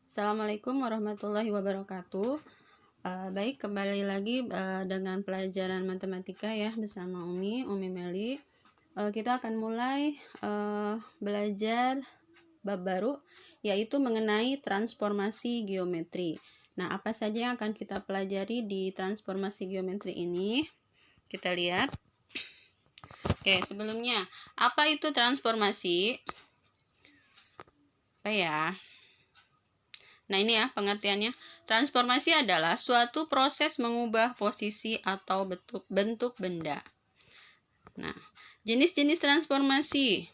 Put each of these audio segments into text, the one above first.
Assalamualaikum warahmatullahi wabarakatuh. Baik, kembali lagi dengan pelajaran matematika ya bersama Umi Meli. Kita akan mulai belajar bab baru, yaitu mengenai transformasi geometri. Nah, apa saja yang akan kita pelajari di transformasi geometri ini? Kita lihat. Oke, sebelumnya, apa itu transformasi? Apa ya? Nah, ini ya pengertiannya. Transformasi adalah suatu proses mengubah posisi atau bentuk benda. Nah, jenis-jenis transformasi.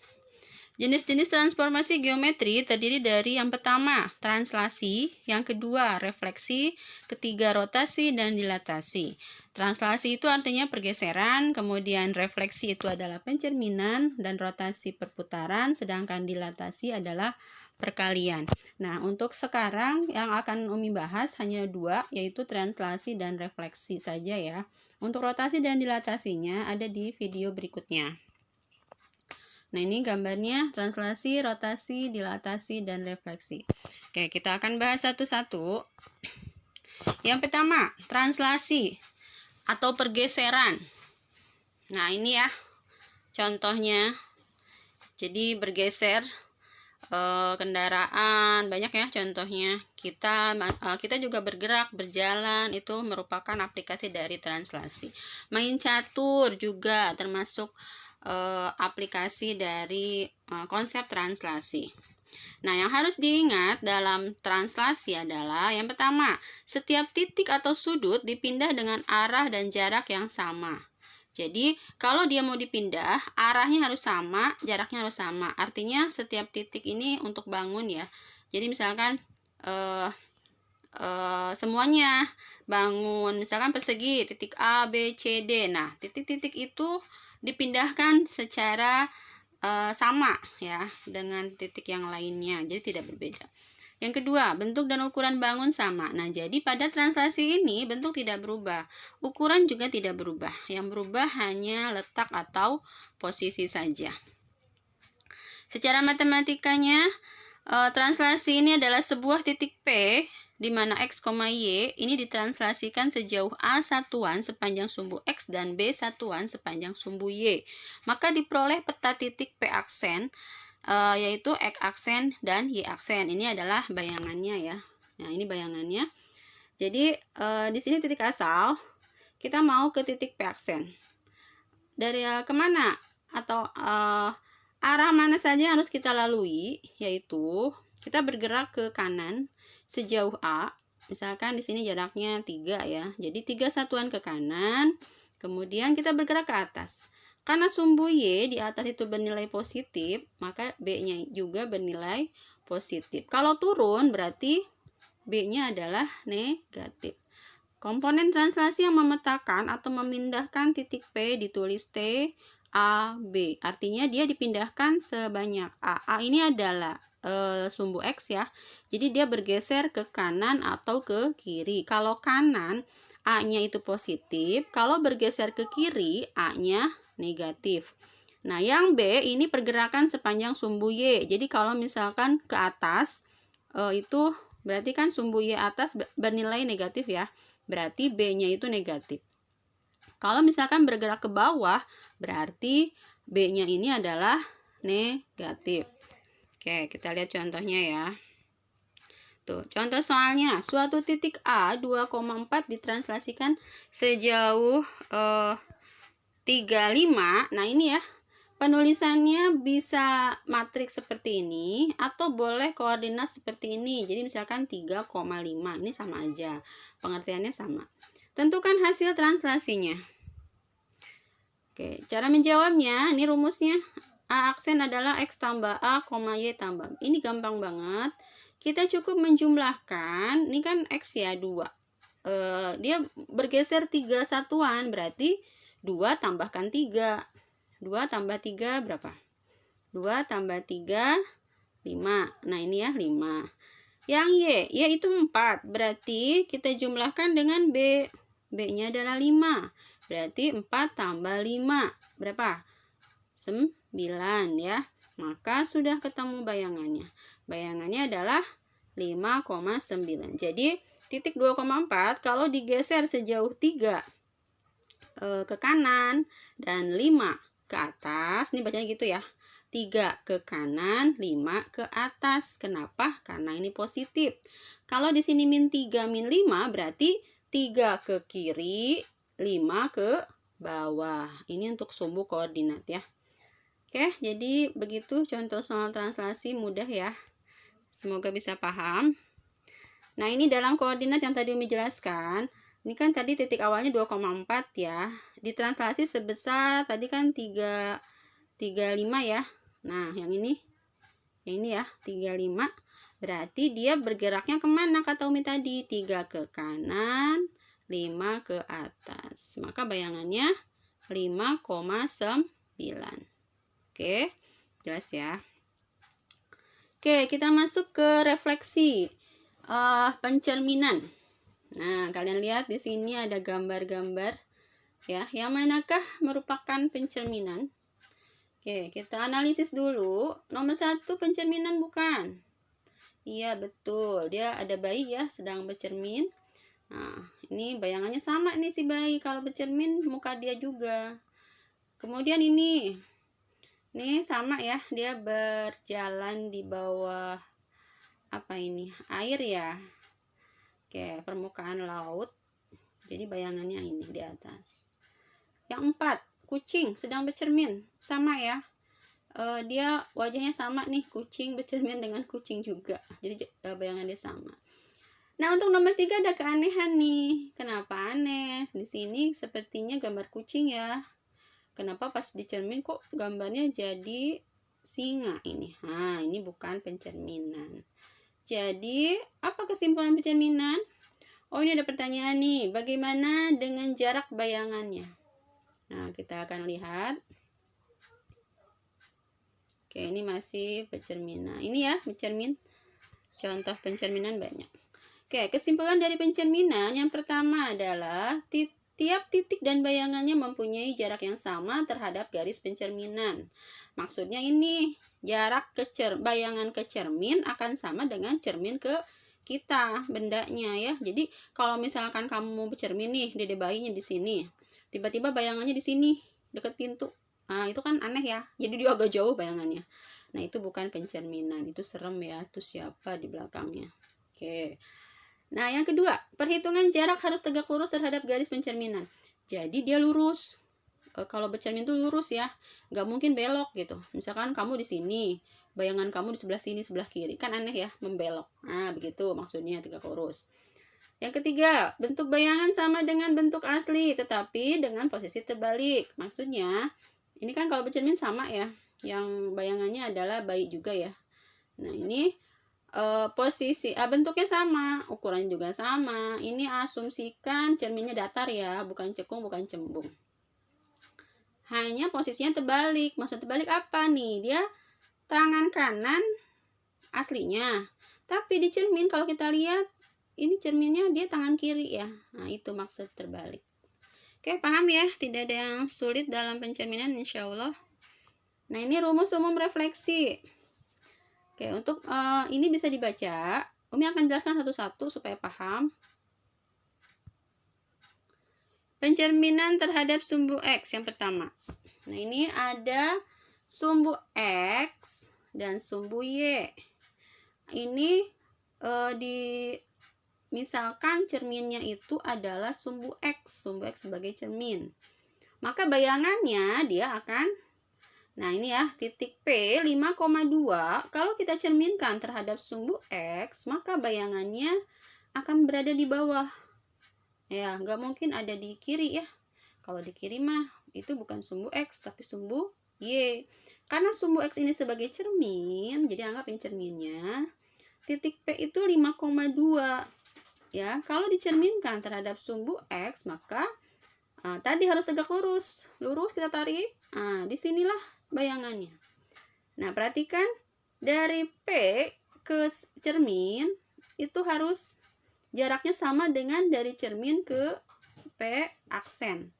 Jenis-jenis transformasi geometri terdiri dari yang pertama, translasi, yang kedua, refleksi, ketiga, rotasi, dan dilatasi. Translasi itu artinya pergeseran, kemudian refleksi itu adalah pencerminan, dan rotasi perputaran, sedangkan dilatasi adalah perkalian. Nah, untuk sekarang yang akan Umi bahas hanya dua, yaitu translasi dan refleksi saja ya. Untuk rotasi dan dilatasinya ada di video berikutnya. Nah, ini gambarnya translasi, rotasi, dilatasi, dan refleksi. Oke, kita akan bahas satu-satu. Yang pertama, translasi atau pergeseran. Nah, ini ya contohnya. Jadi bergeser kendaraan, banyak ya contohnya. Kita juga bergerak, berjalan, itu merupakan aplikasi dari translasi. Main catur juga termasuk aplikasi dari konsep translasi. Nah, yang harus diingat dalam translasi adalah yang pertama, setiap titik atau sudut dipindah dengan arah dan jarak yang sama. Jadi, kalau dia mau dipindah, arahnya harus sama, jaraknya harus sama. Artinya, setiap titik ini untuk bangun ya. Jadi, misalkan semuanya bangun, misalkan persegi, titik A, B, C, D. Nah, titik-titik itu dipindahkan secara sama ya dengan titik yang lainnya, jadi tidak berbeda. Yang kedua, bentuk dan ukuran bangun sama. Nah, jadi pada translasi ini bentuk tidak berubah, ukuran juga tidak berubah. Yang berubah hanya letak atau posisi saja. Secara matematikanya, translasi ini adalah sebuah titik P di mana X, Y ini ditranslasikan sejauh A satuan sepanjang sumbu X dan B satuan sepanjang sumbu Y. Maka diperoleh peta titik P aksen, yaitu X aksen dan Y aksen. Ini adalah bayangannya ya. Nah, ini bayangannya. Jadi, di sini titik asal, kita mau ke titik P aksen. Dari kemana? Atau arah mana saja harus kita lalui, yaitu kita bergerak ke kanan sejauh A. Misalkan di sini jaraknya 3 ya. Jadi 3 satuan ke kanan, kemudian kita bergerak ke atas. Karena sumbu Y di atas itu bernilai positif, maka B-nya juga bernilai positif. Kalau turun berarti B-nya adalah negatif. Komponen translasi yang memetakan atau memindahkan titik P ditulis T, A, B. Artinya dia dipindahkan sebanyak A. A ini adalah sumbu X ya. Jadi dia bergeser ke kanan atau ke kiri. Kalau kanan, A-nya itu positif. Kalau bergeser ke kiri, A-nya negatif. Nah, yang B ini pergerakan sepanjang sumbu Y. Jadi kalau misalkan ke atas, itu berarti kan sumbu Y atas bernilai negatif ya. Berarti B-nya itu negatif. Kalau misalkan bergerak ke bawah, berarti B-nya ini adalah negatif. Oke, kita lihat contohnya ya. Tuh, contoh soalnya, suatu titik A 2,4 ditranslasikan sejauh 35. Nah, ini ya. Penulisannya bisa matriks seperti ini atau boleh koordinat seperti ini. Jadi misalkan 3,5. Ini sama aja. Pengertiannya sama. Tentukan hasil translasinya. Oke, cara menjawabnya, ini rumusnya. A aksen adalah X tambah A, Y tambah. Ini gampang banget. Kita cukup menjumlahkan, ini kan X ya, 2. Dia bergeser 3 satuan, berarti 2 tambahkan 3. 2 tambah 3 berapa? 2 tambah 3, 5. Nah, ini ya, 5. Yang Y, yaitu 4. Berarti kita jumlahkan dengan B. B-nya adalah 5. Berarti 4 tambah 5. Berapa? 9 ya. Maka sudah ketemu bayangannya. Bayangannya adalah 5,9. Jadi titik 2,4 kalau digeser sejauh 3 ke kanan dan 5 ke atas, ini bacanya gitu ya. 3 ke kanan, 5 ke atas. Kenapa? Karena ini positif. Kalau di sini min 3, min 5 berarti 3 ke kiri, 5 ke bawah. Ini untuk sumbu koordinat ya. Oke, jadi begitu contoh soal translasi, mudah ya. Semoga bisa paham. Nah, ini dalam koordinat yang tadi Umi jelaskan. Ini kan tadi titik awalnya 2,4 ya. Ditranslasi sebesar tadi kan 3,5 ya. Nah, yang ini ya, 3,5. Berarti dia bergeraknya kemana kata Umi tadi? 3 ke kanan, 5 ke atas. Maka bayangannya 5,9. Oke, jelas ya. Oke, kita masuk ke refleksi pencerminan. Nah, kalian lihat di sini ada gambar-gambar ya. Yang manakah merupakan pencerminan? Oke, kita analisis dulu. Nomor 1 pencerminan bukan? Iya, betul. Dia ada bayi ya, sedang bercermin. Nah, ini bayangannya sama nih si bayi. Kalau bercermin, muka dia juga. Kemudian ini sama ya. Dia berjalan di bawah apa ini? Air ya. Oke, permukaan laut. Jadi bayangannya ini di atas. Yang 4, kucing sedang bercermin, sama ya. Dia wajahnya sama nih, kucing bercermin dengan kucing juga. Jadi bayangan dia sama. Nah, untuk nomor 3 ada keanehan nih. Kenapa aneh? Di sini sepertinya gambar kucing ya. Kenapa pas dicermin kok gambarnya jadi singa ini? Nah, ini bukan pencerminan. Jadi, apa kesimpulan pencerminan? Oh, ini ada pertanyaan nih. Bagaimana dengan jarak bayangannya? Nah, kita akan lihat. Oke, ini masih pencerminan. Ini ya, pencermin. Contoh pencerminan banyak. Oke, kesimpulan dari pencerminan yang pertama adalah tiap titik dan bayangannya mempunyai jarak yang sama terhadap garis pencerminan. Maksudnya ini, jarak bayangan ke cermin akan sama dengan cermin ke kita, bendanya ya. Jadi, kalau misalkan kamu mau bercermin nih, dede bayinya di sini. Tiba-tiba bayangannya di sini, dekat pintu. Nah, itu kan aneh ya. Jadi dia agak jauh bayangannya. Nah, itu bukan pencerminan. Itu serem ya. Itu siapa di belakangnya. Oke. Nah, yang kedua, perhitungan jarak harus tegak lurus terhadap garis pencerminan. Jadi dia lurus. Kalau bercermin itu lurus ya. Nggak mungkin belok gitu. Misalkan kamu di sini, bayangan kamu di sebelah sini, sebelah kiri. Kan aneh ya, membelok. Nah, begitu maksudnya tegak lurus. Yang ketiga, bentuk bayangan sama dengan bentuk asli, tetapi dengan posisi terbalik. Maksudnya, ini kan kalau bercermin sama ya. Yang bayangannya adalah bayi juga ya. Nah, ini posisi bentuknya sama, ukurannya juga sama. Ini asumsikan cerminnya datar ya, bukan cekung, bukan cembung. Hanya posisinya terbalik. Maksud terbalik apa nih? Dia tangan kanan aslinya, tapi di cermin kalau kita lihat ini cerminnya dia tangan kiri ya. Nah, itu maksud terbalik. Oke, paham ya? Tidak ada yang sulit dalam pencerminan, insya Allah. Nah, ini rumus umum refleksi. Oke, untuk ini bisa dibaca. Umi akan jelaskan satu-satu supaya paham. Pencerminan terhadap sumbu X yang pertama. Nah, ini ada sumbu X dan sumbu Y. Ini misalkan cerminnya itu adalah sumbu X sebagai cermin. Maka bayangannya dia akan, nah ini ya, titik P 5,2. Kalau kita cerminkan terhadap sumbu X, maka bayangannya akan berada di bawah. Ya, nggak mungkin ada di kiri ya. Kalau di kiri mah, itu bukan sumbu X, tapi sumbu Y. Karena sumbu X ini sebagai cermin, jadi anggap ini cerminnya. Titik P itu 5,2. Ya, kalau dicerminkan terhadap sumbu X, maka tadi harus tegak lurus. Lurus kita tarik. Nah, disinilah bayangannya. Nah, perhatikan dari P ke cermin itu harus jaraknya sama dengan dari cermin ke P aksen.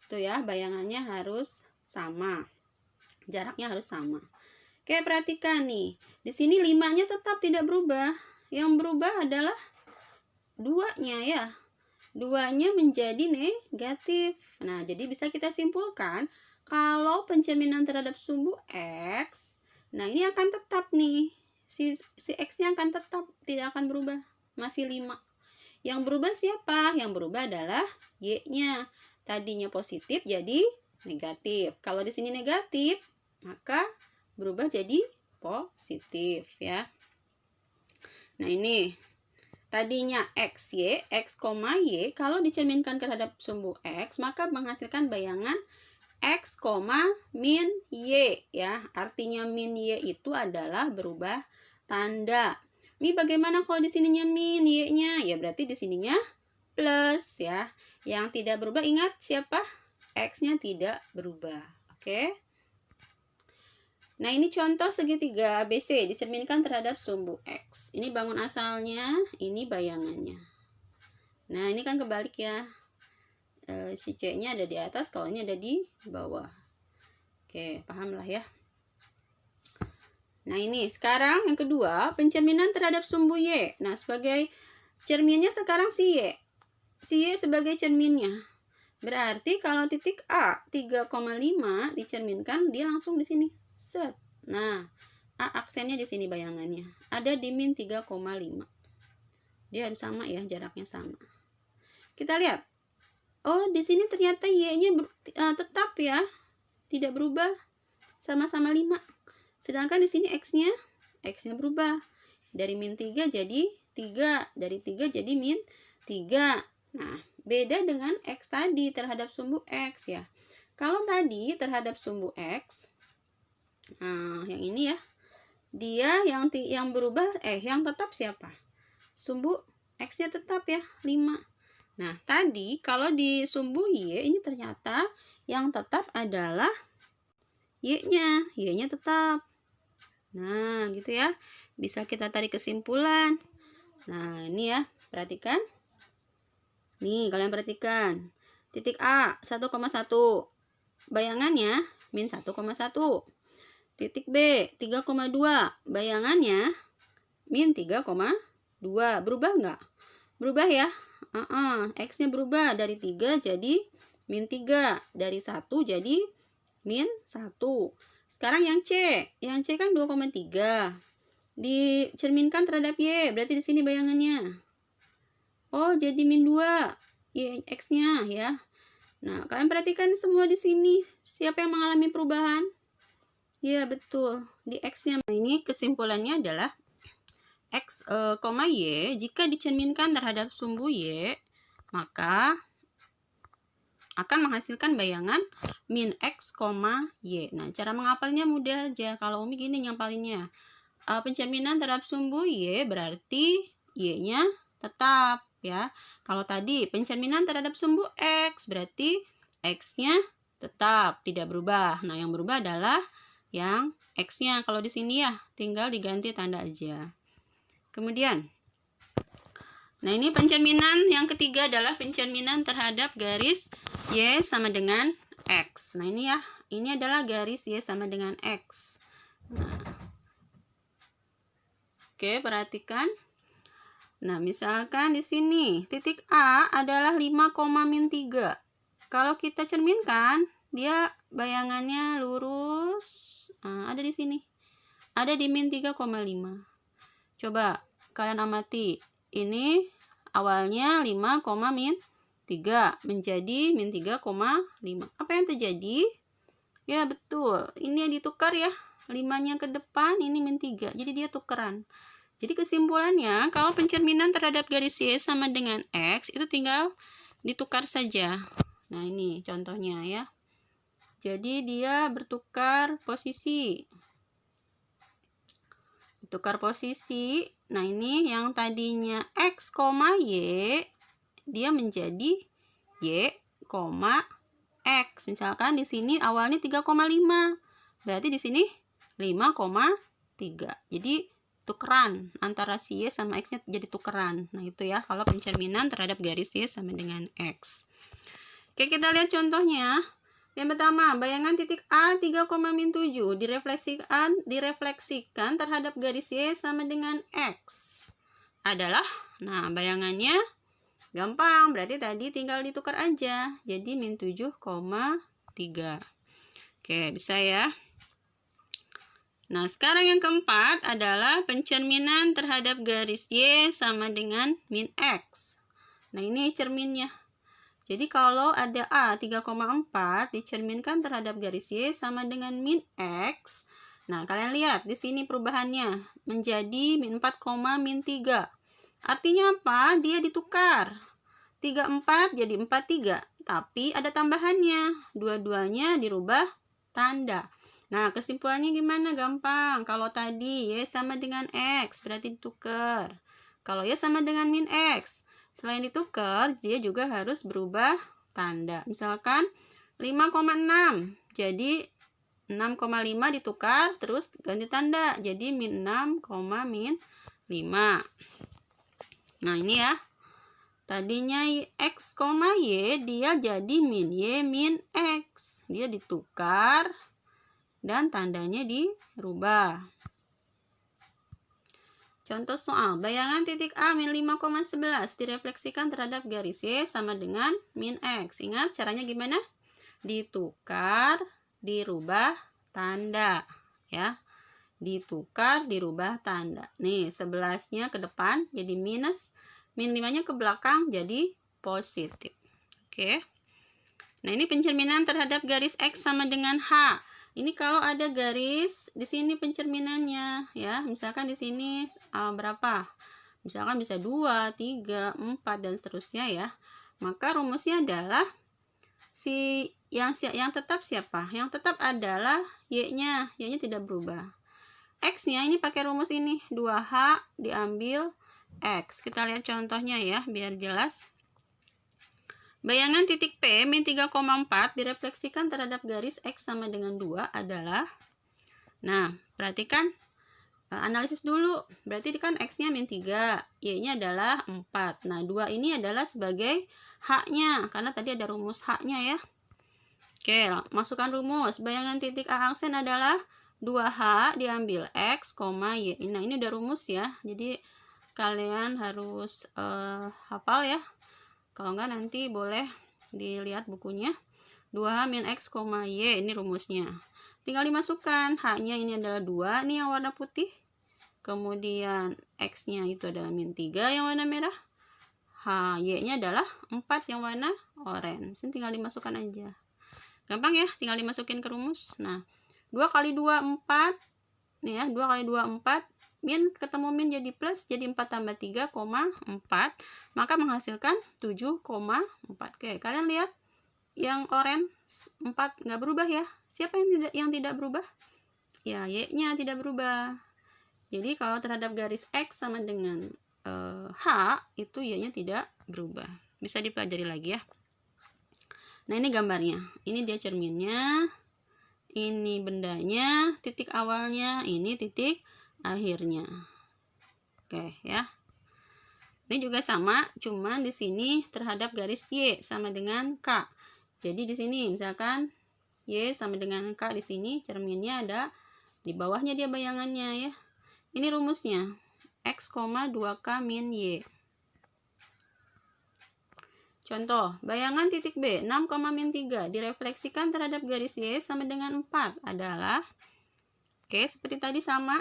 Itu ya, bayangannya harus sama. Jaraknya harus sama. Oke, perhatikan nih. Di sini 5-nya tetap tidak berubah. Yang berubah adalah duanya ya. Duanya menjadi negatif. Nah, jadi bisa kita simpulkan kalau pencerminan terhadap sumbu X, nah ini akan tetap nih. Si X-nya akan tetap, tidak akan berubah. Masih 5. Yang berubah siapa? Yang berubah adalah Y-nya. Tadinya positif jadi negatif. Kalau di sini negatif, maka berubah jadi positif ya. Nah, ini tadinya X, Y, kalau dicerminkan terhadap sumbu X, maka menghasilkan bayangan X, min Y ya. Artinya min Y itu adalah berubah tanda. Ini bagaimana kalau di sininya min Y-nya? Ya berarti di sininya plus ya. Yang tidak berubah ingat siapa? X-nya tidak berubah. Oke. Nah, ini contoh segitiga ABC dicerminkan terhadap sumbu X. Ini bangun asalnya, ini bayangannya. Nah, ini kan kebalik ya. Si C-nya ada di atas, kalau ini ada di bawah. Oke, paham lah ya. Nah, ini sekarang yang kedua, pencerminan terhadap sumbu Y. Nah, sebagai cerminnya sekarang si Y. Si Y sebagai cerminnya. Berarti kalau titik A 3,5 dicerminkan, dia langsung di sini. Set. Nah, A aksennya di sini bayangannya. Ada di min 3,5. Dia harus sama ya, jaraknya sama. Kita lihat. Oh, di sini ternyata Y-nya tetap ya. Tidak berubah. Sama-sama 5. Sedangkan di sini X-nya berubah. Dari min 3 jadi 3. Dari 3 jadi min 3. Nah, beda dengan X tadi terhadap sumbu X ya. Kalau tadi terhadap sumbu X, nah yang ini ya, dia yang berubah, yang tetap siapa? Sumbu X-nya tetap ya, 5. Nah, tadi kalau di sumbu Y, ini ternyata yang tetap adalah Y-nya. Y-nya tetap. Nah, gitu ya. Bisa kita tarik kesimpulan. Nah, ini ya, perhatikan. Nih, kalian perhatikan. Titik A, 1,1. Bayangannya, min 1,1. Titik B, 3,2. Bayangannya, min 3,2. Berubah nggak? Berubah ya? X-nya berubah. Dari 3 jadi min 3. Dari 1 jadi min 1. Sekarang yang C. Yang C kan 2,3. Dicerminkan terhadap Y. Berarti di sini bayangannya. Oh, jadi min 2 Y X-nya ya. Nah, kalian perhatikan semua di sini. Siapa yang mengalami perubahan? Ya, betul. Di X-nya. Nah, ini kesimpulannya adalah X, Y jika dicerminkan terhadap sumbu Y, maka akan menghasilkan bayangan min X, Y. Nah, cara menghafalnya mudah aja. Kalau Umi gini nyampalinnya. Pencerminan terhadap sumbu Y berarti Y-nya tetap ya. Kalau tadi pencerminan terhadap sumbu X berarti X-nya tetap tidak berubah. Nah, yang berubah adalah yang X-nya. Kalau di sini ya tinggal diganti tanda aja. Kemudian, nah ini pencerminan yang ketiga adalah pencerminan terhadap garis Y sama dengan X. Nah, ini ya, ini adalah garis Y sama dengan X. Nah, oke, perhatikan. Nah, misalkan di sini titik A adalah 5, min 3. Kalau kita cerminkan, dia bayangannya lurus. Nah, ada di sini. Ada di min 3,5. Coba kalian amati. Ini awalnya 5, min 3 menjadi min 3,5. Apa yang terjadi? Ya, betul. Ini yang ditukar ya. 5-nya ke depan, ini min 3. Jadi dia tukeran. Jadi kesimpulannya, kalau pencerminan terhadap garis Y sama dengan X, itu tinggal ditukar saja. Nah, ini contohnya ya. Jadi dia bertukar posisi. Tukar posisi. Nah, ini yang tadinya X, Y, dia menjadi Y, X. Misalkan di sini awalnya 3,5. Berarti di sini 5,3. Jadi tukeran antara si Y sama X-nya jadi tukeran. Nah, itu ya kalau pencerminan terhadap garis Y sama dengan X. Oke, kita lihat contohnya. Yang pertama, bayangan titik A 3,7 direfleksikan terhadap garis Y sama dengan X. adalah, nah bayangannya gampang, berarti tadi tinggal ditukar aja, jadi min 7,3. Oke, bisa ya. Nah, sekarang yang keempat adalah pencerminan terhadap garis Y sama dengan min X. Nah, ini cerminnya. Jadi kalau ada A 3,4 dicerminkan terhadap garis Y sama dengan min X. Nah, kalian lihat di sini perubahannya menjadi min 4, min 3. Artinya apa? Dia ditukar. 34 jadi 43. Tapi ada tambahannya. Dua-duanya dirubah tanda. Nah, kesimpulannya gimana? Gampang. Kalau tadi Y sama dengan X, berarti ditukar. Kalau Y sama dengan min X, selain ditukar, dia juga harus berubah tanda. Misalkan 5,6, jadi 6,5 ditukar, terus ganti tanda. Jadi min 6, min 5. Nah, ini ya. Tadinya X, Y, dia jadi min Y, min X. Dia ditukar dan tandanya dirubah. Contoh soal, bayangan titik A min 5,11 direfleksikan terhadap garis Y sama dengan min X. Ingat caranya gimana? Ditukar, dirubah tanda. Ya, ditukar, dirubah tanda. Nih, 11-nya ke depan jadi minus, min 5-nya ke belakang jadi positif. Oke. Nah, ini pencerminan terhadap garis X sama dengan H. Ini kalau ada garis di sini pencerminannya ya. Misalkan di sini berapa? Misalkan bisa 2, 3, 4 dan seterusnya ya. Maka rumusnya adalah yang tetap siapa? Yang tetap adalah Y-nya. Y-nya tidak berubah. X-nya ini pakai rumus ini, 2H diambil X. Kita lihat contohnya ya biar jelas. Bayangan titik P min 3,4 direfleksikan terhadap garis X sama dengan 2 adalah, nah perhatikan analisis dulu, berarti kan X-nya min 3, Y-nya adalah 4. Nah 2 ini adalah sebagai H-nya, karena tadi ada rumus H-nya ya. Oke, masukkan rumus. Bayangan titik A aksen adalah 2H diambil X, Y. Nah ini udah rumus ya, jadi kalian harus hafal ya. Kalau enggak nanti boleh dilihat bukunya. 2H min X, Y, ini rumusnya. Tinggal dimasukkan. H-nya ini adalah 2, ini yang warna putih. Kemudian X-nya itu adalah min 3 yang warna merah. Y-nya adalah 4 yang warna oranye. Ini tinggal dimasukkan aja. Gampang ya, tinggal dimasukin ke rumus. Nah, 2 kali 2, 4. Nih ya, 2 kali 2, 4. Min ketemu min jadi plus, jadi 4 tambah 3, 4, maka menghasilkan 7,4. Oke, kalian lihat yang oranye 4 nggak berubah ya. Siapa yang tidak berubah? Ya, Y-nya tidak berubah. Jadi kalau terhadap garis X sama dengan H, itu Y-nya tidak berubah. Bisa dipelajari lagi ya. Nah, ini gambarnya. Ini dia cerminnya. Ini bendanya, titik awalnya, ini titik akhirnya. Oke ya. Ini juga sama, cuman di sini terhadap garis Y sama dengan K. Jadi di sini misalkan Y sama dengan K, di sini cerminnya ada di bawahnya dia bayangannya ya. Ini rumusnya. X, 2K min Y. Contoh, bayangan titik B 6, min 3 direfleksikan terhadap garis Y sama dengan 4 adalah, oke, seperti tadi sama.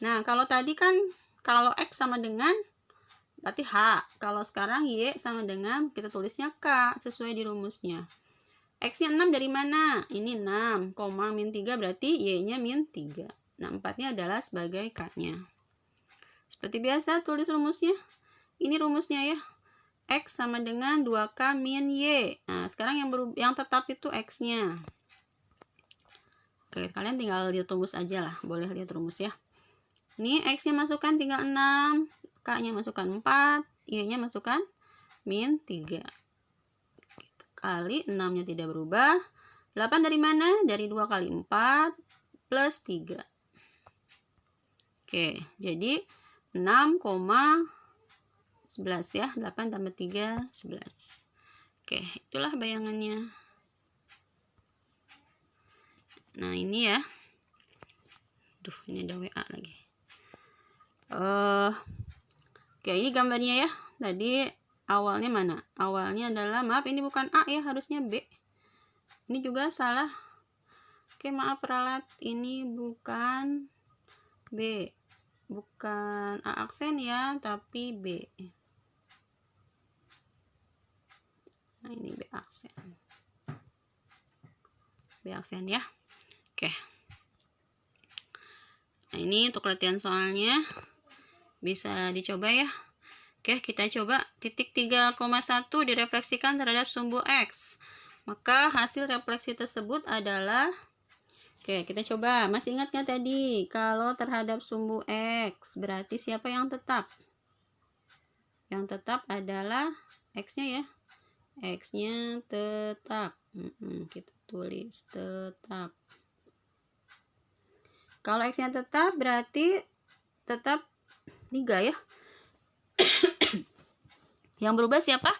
Nah, kalau tadi kan kalau X sama dengan berarti H. Kalau sekarang Y sama dengan, kita tulisnya K sesuai di rumusnya. X-nya 6 dari mana? Ini 6, min 3 berarti Y-nya min 3. Nah, 4-nya adalah sebagai K-nya. Seperti biasa tulis rumusnya. Ini rumusnya ya. X sama dengan 2K min Y. Nah, sekarang yang tetap itu X-nya. Oke, kalian tinggal lihat rumus aja lah. Boleh lihat rumus ya. Ini X-nya masukkan tinggal 6. K-nya masukkan 4. Y-nya masukkan min 3. Kali 6-nya tidak berubah. 8 dari mana? Dari 2 kali 4 plus 3. Oke, jadi 6,11 ya. 8 tambah 3, 11. Oke, itulah bayangannya. Nah, ini ya. Duh, ini ada WA lagi. Oke, ini gambarnya ya. Tadi awalnya mana? Awalnya adalah, maaf ini bukan A ya, harusnya B. Ini juga salah. Oke, maaf peralat, ini bukan B. Bukan A aksen ya, tapi B. Nah, ini B aksen. B aksen ya. Oke. Nah, ini untuk latihan soalnya bisa dicoba ya. Oke, kita coba titik 3,1 direfleksikan terhadap sumbu X. Maka hasil refleksi tersebut adalah, oke, kita coba. Masih ingat nggak tadi? Kalau terhadap sumbu X, berarti siapa yang tetap? Yang tetap adalah X-nya ya. X-nya tetap. Kita tulis tetap. Kalau X-nya tetap berarti tetap 3 ya. Yang berubah siapa?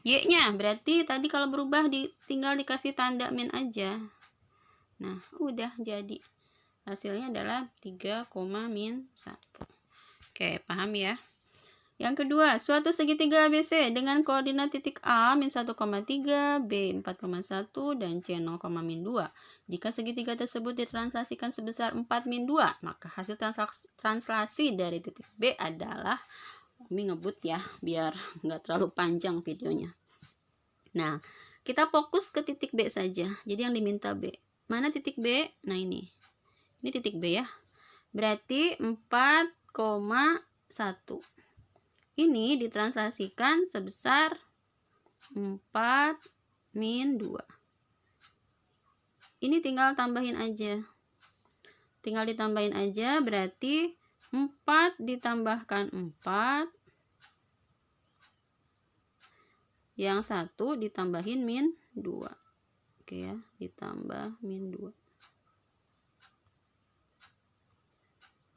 Y-nya. Berarti tadi kalau berubah tinggal dikasih tanda min aja. Nah, udah jadi. Hasilnya adalah 3, min 1. Oke, paham ya? Yang kedua, suatu segitiga ABC dengan koordinat titik A min 1,3, B 4,1, dan C 0, min 2. Jika segitiga tersebut ditranslasikan sebesar 4 min 2, maka hasil translasi dari titik B adalah, Umi ngebut ya, biar nggak terlalu panjang videonya. Nah, kita fokus ke titik B saja. Jadi yang diminta B. Mana titik B? Nah, ini. Ini titik B ya. Berarti 4,1. Ini ditranslasikan sebesar 4 min 2. Ini tinggal tambahin aja. Tinggal ditambahin aja, berarti 4 ditambahkan 4. Yang 1 ditambahin min 2. Oke ya, ditambah min 2.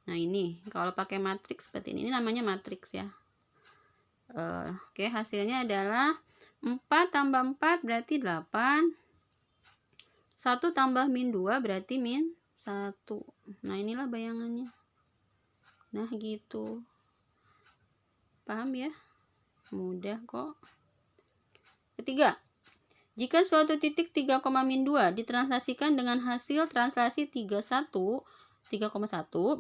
Nah, ini kalau pakai matriks seperti ini namanya matriks ya. Oke, hasilnya adalah 4 tambah 4 berarti 8. 1 tambah min 2 berarti min 1. Nah, inilah bayangannya. Nah, gitu. Paham ya? Mudah kok. Ketiga, jika suatu titik 3, min 2 ditranslasikan dengan hasil translasi 3,1,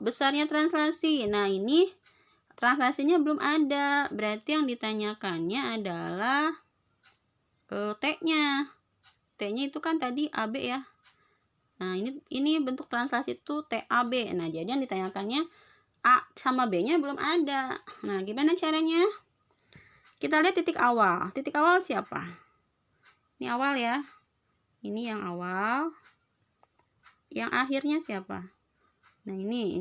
besarnya translasi. Nah, ini translasinya belum ada. Berarti yang ditanyakannya adalah T-nya. T-nya itu kan tadi AB ya. Nah, ini bentuk translasi itu TAB. Nah, jadi yang ditanyakannya A sama B-nya belum ada. Nah, gimana caranya? Kita lihat titik awal. Titik awal siapa? Ini awal ya. Ini yang awal. Yang akhirnya siapa? Nah, ini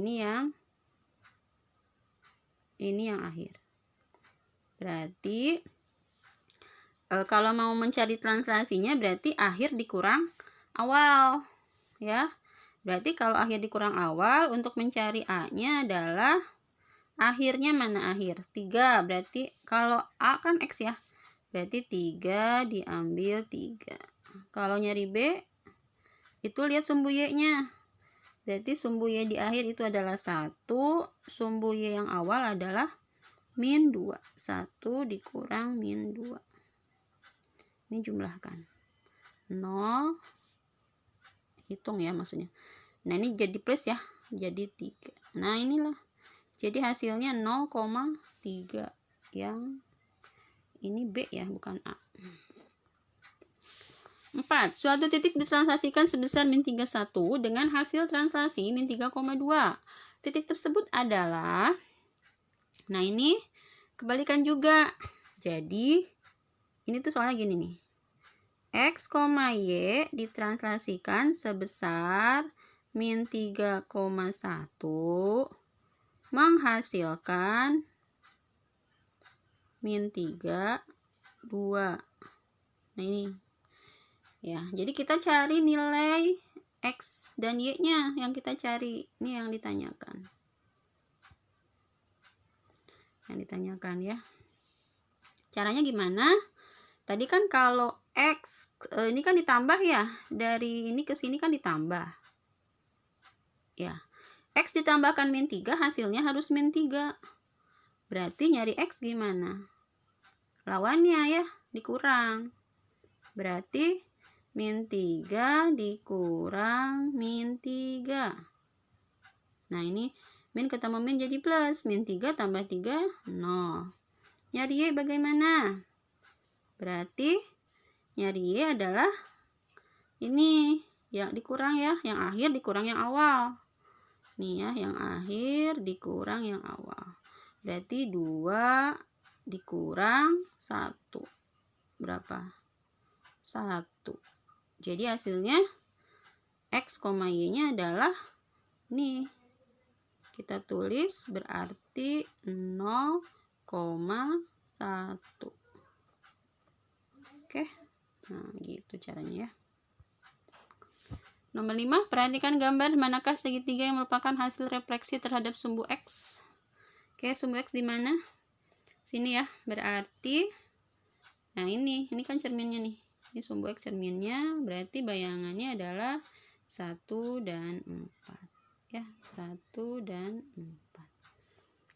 yang akhir. Berarti kalau mau mencari translasinya berarti akhir dikurang awal ya. Berarti kalau akhir dikurang awal, untuk mencari A-nya adalah akhirnya mana akhir? 3. Berarti kalau A kan X ya. Berarti 3 diambil 3. Kalau nyari B, itu lihat sumbu Y-nya. Berarti sumbu Y di akhir itu adalah 1. Sumbu Y yang awal adalah min 2. 1 dikurang min 2. Ini jumlahkan. 0. Hitung ya maksudnya. Nah, ini jadi plus ya. Jadi 3. Nah, inilah. Jadi hasilnya 0,3. Yang ini B ya, bukan A. 4. Suatu titik ditranslasikan sebesar min 3,1 dengan hasil translasi min 3,2. Titik tersebut adalah, nah ini kebalikan juga. Jadi ini tuh soalnya gini nih. X, Y ditranslasikan sebesar min 3,1 menghasilkan min 3,2. Nah, ini ya, jadi kita cari nilai X dan Y-nya yang kita cari. Ini yang ditanyakan. Yang ditanyakan ya. Caranya gimana? Tadi kan kalau X ini kan ditambah ya. Dari ini ke sini kan ditambah. Ya. X ditambahkan min 3 hasilnya harus min 3. Berarti nyari X gimana? Lawannya ya, dikurang. Berarti min 3 dikurang min 3. Nah, ini min ketemu min jadi plus. Min 3 tambah 3, 0. Nyari Y bagaimana? Berarti nyari Y adalah ini, yang dikurang ya. Yang akhir dikurang yang awal. Nih ya, yang akhir dikurang yang awal. Berarti 2 dikurang 1. Berapa? 1. Jadi hasilnya X, Y-nya adalah nih. Kita tulis berarti 0,1. Oke. Nah, gitu caranya ya. Nomor 5, perhatikan gambar manakah segitiga yang merupakan hasil refleksi terhadap sumbu X. Oke, sumbu X di mana? Sini ya. Berarti nah ini kan cerminnya nih. Ini sumbu X cerminnya, berarti bayangannya adalah 1 dan 4. Ya, 1 dan 4.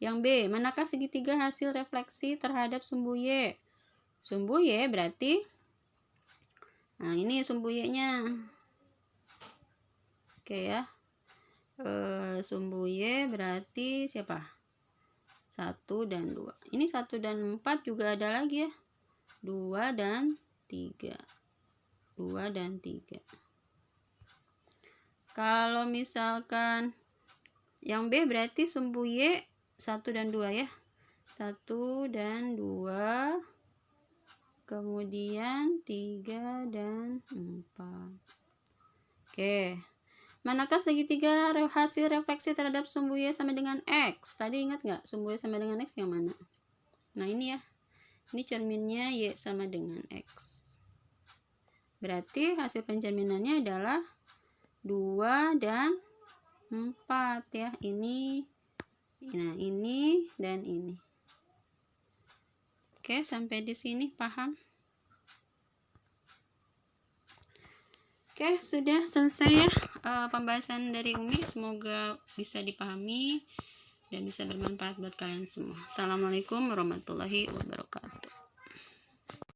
Yang B, manakah segitiga hasil refleksi terhadap sumbu Y? Sumbu Y berarti, nah ini sumbu Y-nya. Oke ya. Sumbu Y berarti siapa? 1 dan 2. Ini 1 dan 4 juga ada lagi ya. 2 dan 3. 2 dan 3. Kalau misalkan yang B berarti sumbu Y 1 dan 2 ya. 1 dan 2. Kemudian 3 dan 4. Oke. Manakah segitiga hasil refleksi terhadap sumbu Y sama dengan X? Tadi ingat nggak sumbu Y sama dengan X yang mana? Nah ini ya. Ini cerminnya Y sama dengan X. Berarti hasil pencerminannya adalah 2 dan 4 ya. Ini, nah ini dan ini. Oke, sampai di sini paham? Oke, sudah selesai ya pembahasan dari Umi. Semoga bisa dipahami dan bisa bermanfaat buat kalian semua. Assalamualaikum warahmatullahi wabarakatuh.